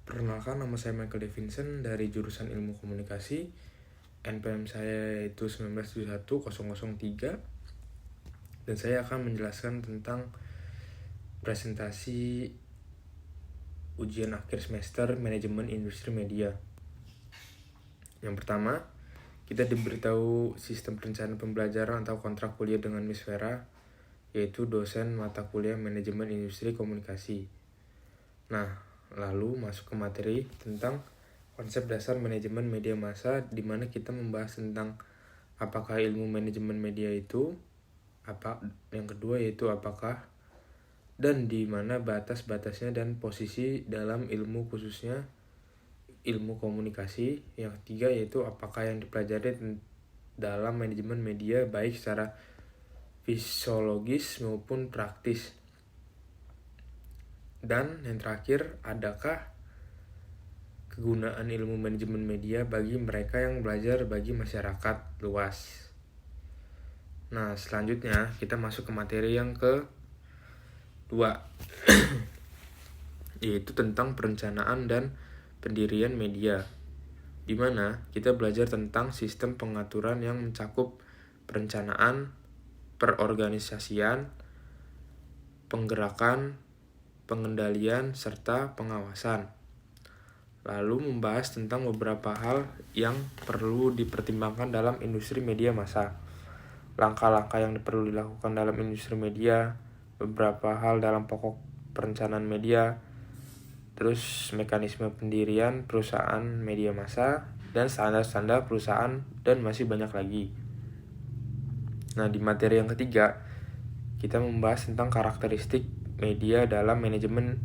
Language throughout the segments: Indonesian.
Perkenalkan, nama saya Michael Davidson dari jurusan Ilmu Komunikasi. NPM saya yaitu 1971003 dan saya akan menjelaskan tentang presentasi ujian akhir semester manajemen industri media. Yang pertama, kita diberitahu sistem perencanaan pembelajaran atau kontrak kuliah dengan Miss Vera, yaitu dosen mata kuliah manajemen industri komunikasi. Nah, lalu masuk ke materi tentang konsep dasar manajemen media massa, di mana kita membahas tentang apakah ilmu manajemen media itu apa, yang kedua yaitu apakah dan di mana batas-batasnya dan posisi dalam ilmu, khususnya ilmu komunikasi. Yang ketiga yaitu apakah yang dipelajari dalam manajemen media baik secara fisiologis maupun praktis. Dan yang terakhir, adakah kegunaan ilmu manajemen media bagi mereka yang belajar bagi masyarakat luas. Nah, selanjutnya kita masuk ke materi yang kedua yaitu tentang perencanaan dan pendirian media, di mana kita belajar tentang sistem pengaturan yang mencakup perencanaan, perorganisasian, penggerakan, pengendalian, serta pengawasan. Lalu membahas tentang beberapa hal yang perlu dipertimbangkan dalam industri media massa, langkah-langkah yang perlu dilakukan dalam industri media, beberapa hal dalam pokok perencanaan media, terus mekanisme pendirian perusahaan media massa, dan standar-standar perusahaan, dan masih banyak lagi. Nah, di materi yang ketiga, kita membahas tentang karakteristik media dalam manajemen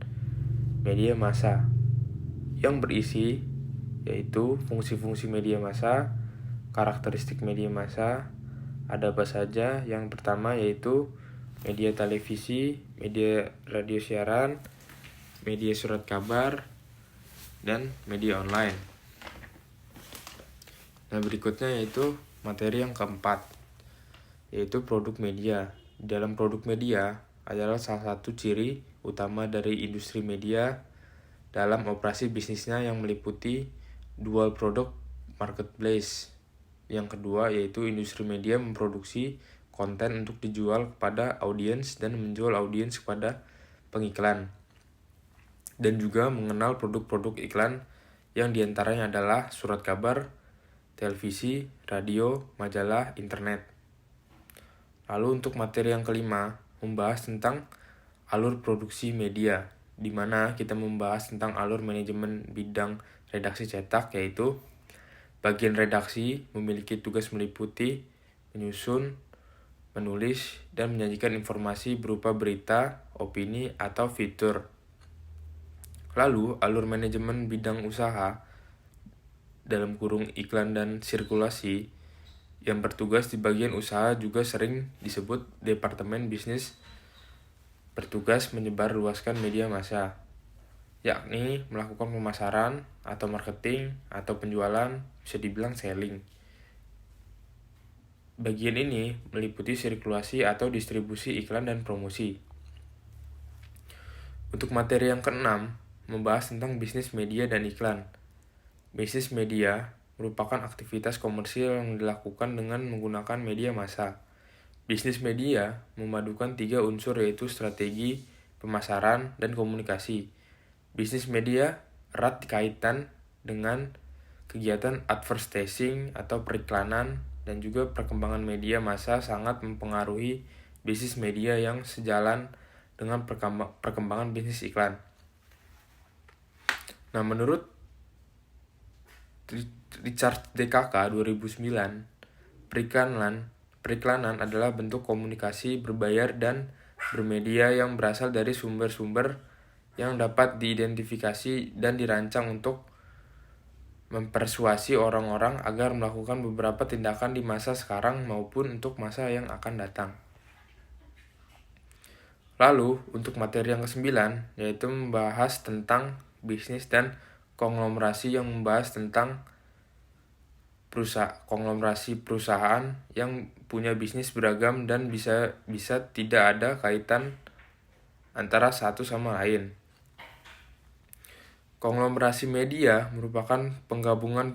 media massa, yang berisi yaitu fungsi-fungsi media massa, karakteristik media massa, ada apa saja. Yang pertama yaitu media televisi, media radio siaran, media surat kabar, dan media online. Nah, berikutnya yaitu materi yang keempat, yaitu produk media. Dalam produk media adalah salah satu ciri utama dari industri media dalam operasi bisnisnya yang meliputi dual product marketplace. Yang kedua yaitu industri media memproduksi konten untuk dijual kepada audiens dan menjual audiens kepada pengiklan, dan juga mengenal produk-produk iklan yang diantaranya adalah surat kabar, televisi, radio, majalah, internet. Lalu untuk materi yang kelima, membahas tentang alur produksi media, di mana kita membahas tentang alur manajemen bidang redaksi cetak, yaitu bagian redaksi memiliki tugas meliputi menyusun, menulis, dan menyajikan informasi berupa berita, opini, atau fitur. Lalu alur manajemen bidang usaha dalam kurung iklan dan sirkulasi yang bertugas di bagian usaha juga sering disebut departemen bisnis, bertugas menyebarluaskan media massa, yakni melakukan pemasaran atau marketing atau penjualan, bisa dibilang selling. Bagian ini meliputi sirkulasi atau distribusi iklan dan promosi. Untuk materi yang keenam, membahas tentang bisnis media dan iklan. Bisnis media merupakan aktivitas komersial yang dilakukan dengan menggunakan media massa. Bisnis media memadukan 3 unsur, yaitu strategi, pemasaran, dan komunikasi. Bisnis media erat kaitan dengan kegiatan advertising atau periklanan, dan juga perkembangan media massa sangat mempengaruhi bisnis media yang sejalan dengan perkembangan bisnis iklan. Nah, menurut Richard DKK 2009, periklanan adalah bentuk komunikasi berbayar dan bermedia yang berasal dari sumber-sumber yang dapat diidentifikasi dan dirancang untuk mempersuasi orang-orang agar melakukan beberapa tindakan di masa sekarang maupun untuk masa yang akan datang. Lalu, untuk materi yang ke-9, yaitu membahas tentang bisnis dan konglomerasi, yang membahas tentang konglomerasi perusahaan yang punya bisnis beragam dan bisa tidak ada kaitan antara satu sama lain. Konglomerasi media merupakan penggabungan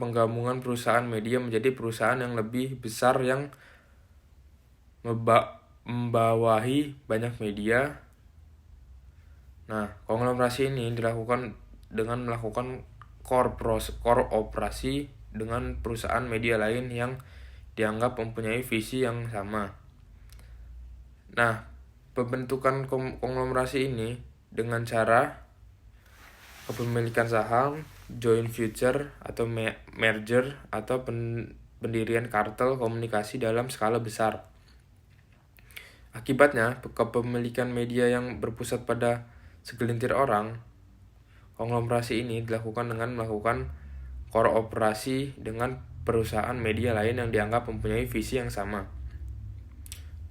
perusahaan media menjadi perusahaan yang lebih besar yang membawahi banyak media. Nah, konglomerasi ini dilakukan dengan melakukan kooperasi dengan perusahaan media lain yang dianggap mempunyai visi yang sama. Nah, pembentukan konglomerasi ini dengan cara kepemilikan saham, joint venture atau merger atau pendirian kartel komunikasi dalam skala besar. Akibatnya, kepemilikan media yang berpusat pada segelintir orang, konglomerasi ini dilakukan dengan melakukan kooperasi dengan perusahaan media lain yang dianggap mempunyai visi yang sama.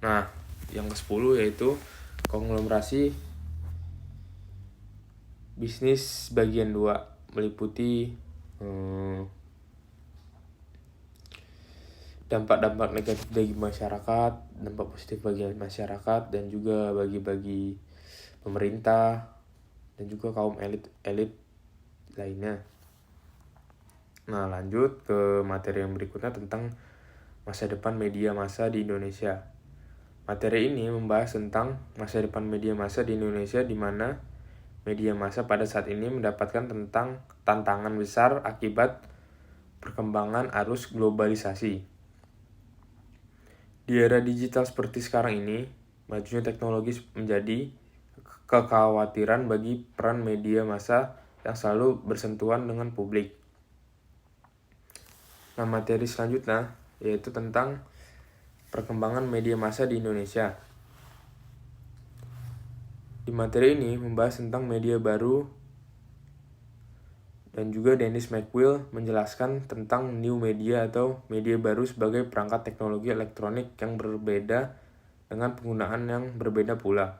Nah, yang ke-10 yaitu konglomerasi bisnis bagian 2 meliputi dampak-dampak negatif bagi masyarakat, dampak positif bagi masyarakat, dan juga bagi pemerintah dan juga kaum elit lainnya. Nah, lanjut ke materi yang berikutnya tentang masa depan media massa di Indonesia. Materi ini membahas tentang masa depan media massa di Indonesia, di mana media massa pada saat ini mendapatkan tantangan besar akibat perkembangan arus globalisasi. Di era digital seperti sekarang ini, majunya teknologi menjadi kekhawatiran bagi peran media massa yang selalu bersentuhan dengan publik. Nah, materi selanjutnya yaitu tentang perkembangan media massa di Indonesia. Di materi ini membahas tentang media baru dan juga Dennis McWill menjelaskan tentang new media atau media baru sebagai perangkat teknologi elektronik yang berbeda dengan penggunaan yang berbeda pula.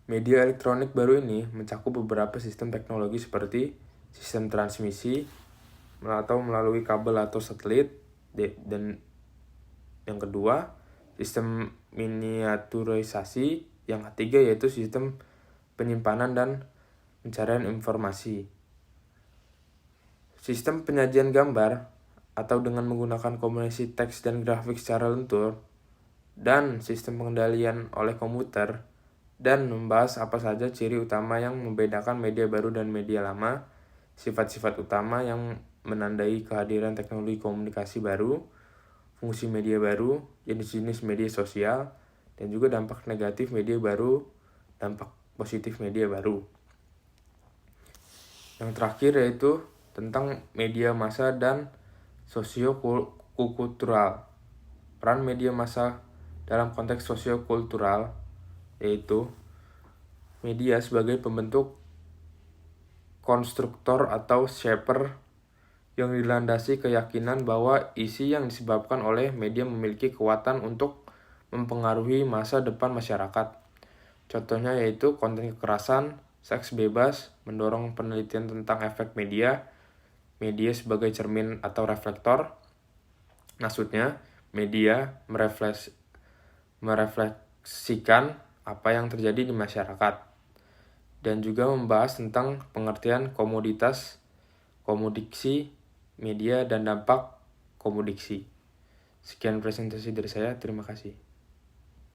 Media elektronik baru ini mencakup beberapa sistem teknologi seperti sistem transmisi atau melalui kabel atau satelit, dan yang kedua sistem miniaturisasi, yang ketiga yaitu sistem penyimpanan dan pencarian informasi. Sistem penyajian gambar atau dengan menggunakan kombinasi teks dan grafik secara lentur, dan sistem pengendalian oleh komputer, dan membahas apa saja ciri utama yang membedakan media baru dan media lama, sifat-sifat utama yang menandai kehadiran teknologi komunikasi baru, fungsi media baru, jenis-jenis media sosial, dan juga dampak negatif media baru, dampak positif media baru. Yang terakhir yaitu tentang media massa dan sosiokultural. Peran media massa dalam konteks sosiokultural yaitu media sebagai pembentuk konstruktor atau shaper yang dilandasi keyakinan bahwa isi yang disebabkan oleh media memiliki kekuatan untuk mempengaruhi masa depan masyarakat. Contohnya yaitu konten kekerasan, seks bebas, mendorong penelitian tentang efek media sebagai cermin atau reflektor. Maksudnya, media merefleksikan apa yang terjadi di masyarakat, dan juga membahas tentang pengertian komodiksi media dan dampak komodiksi. Sekian presentasi dari saya, terima kasih.